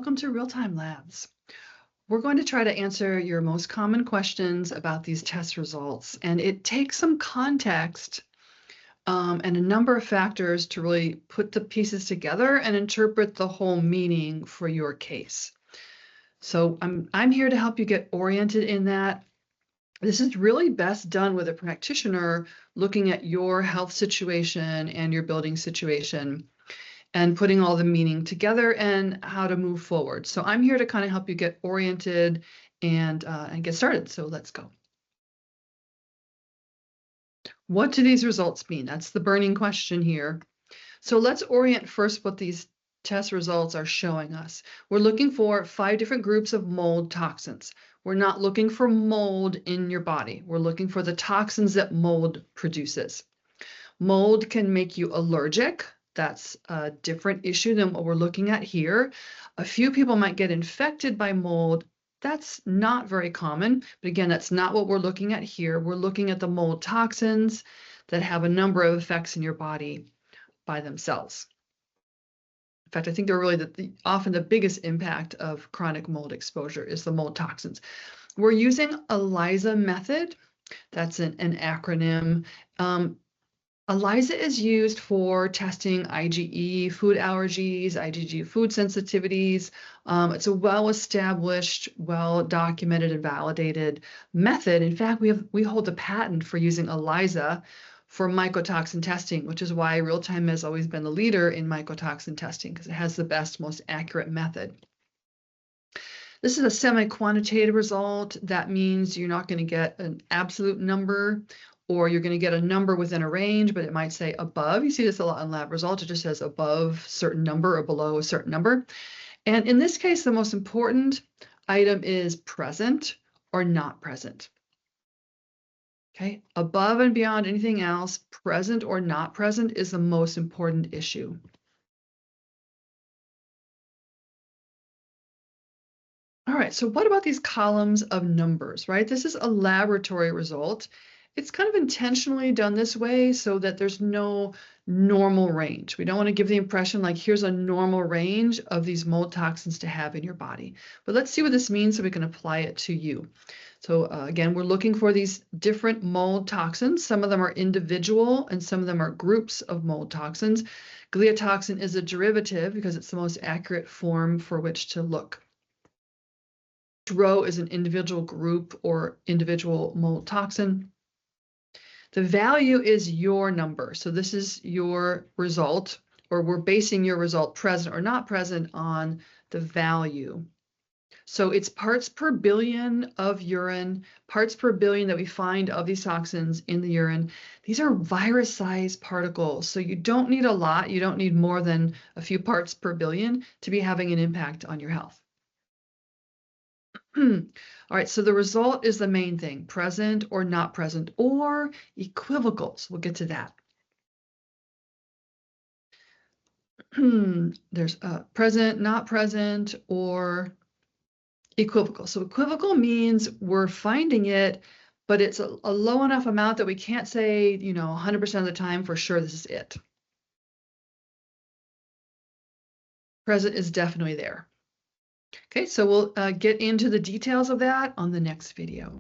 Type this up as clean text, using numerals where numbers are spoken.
welcome to RealTime Labs. We're going to try to answer your most common questions about these test results, and it takes some context and a number of factors to really put the pieces together and interpret the whole meaning for your case. So I'm here to help you get oriented in that. This is really best done with a practitioner looking at your health situation and your building situation and putting all the meaning together and how to move forward. So I'm here to kind of help you get oriented and get started. So let's go. What do these results mean? That's the burning question here. So let's orient first what these test results are showing us. We're looking for 5 different groups of mold toxins. We're not looking for mold in your body. We're looking for the toxins that mold produces. Mold can make you allergic. That's a different issue than what we're looking at here. A few people might get infected by mold. That's not very common, but again, that's not what we're looking at here. We're looking at the mold toxins that have a number of effects in your body by themselves. In fact, I think they're really often the biggest impact of chronic mold exposure is the mold toxins. We're using ELISA method. That's an acronym. ELISA is used for testing IgE food allergies, IgG food sensitivities. It's a well-established, well-documented and validated method. In fact, we hold the patent for using ELISA for mycotoxin testing, which is why RealTime has always been the leader in mycotoxin testing, because it has the best, most accurate method. This is a semi-quantitative result. That means you're not going to get an absolute number, or you're going to get a number within a range, but it might say above. You see this a lot in lab results. It just says above a certain number or below a certain number. And in this case, the most important item is present or not present. Okay, above and beyond anything else, present or not present is the most important issue. All right, so what about these columns of numbers, right? This is a laboratory result. It's kind of intentionally done this way so that there's no normal range. We don't want to give the impression like here's a normal range of these mold toxins to have in your body. But let's see what this means so we can apply it to you. So again, we're looking for these different mold toxins. Some of them are individual and some of them are groups of mold toxins. Gliotoxin is a derivative because it's the most accurate form for which to look. Each row is an individual group or individual mold toxin. The value is your number. So this is your result, or we're basing your result present or not present on the value. So it's parts per billion of urine, parts per billion that we find of these toxins in the urine. These are virus-sized particles. So you don't need a lot. You don't need more than a few parts per billion to be having an impact on your health. All right, so the result is the main thing, present or not present, or equivocals. We'll get to that. There's present, not present, or equivocal. So equivocal means we're finding it, but it's a low enough amount that we can't say, 100% of the time for sure this is it. Present is definitely there. Okay, so we'll get into the details of that on the next video.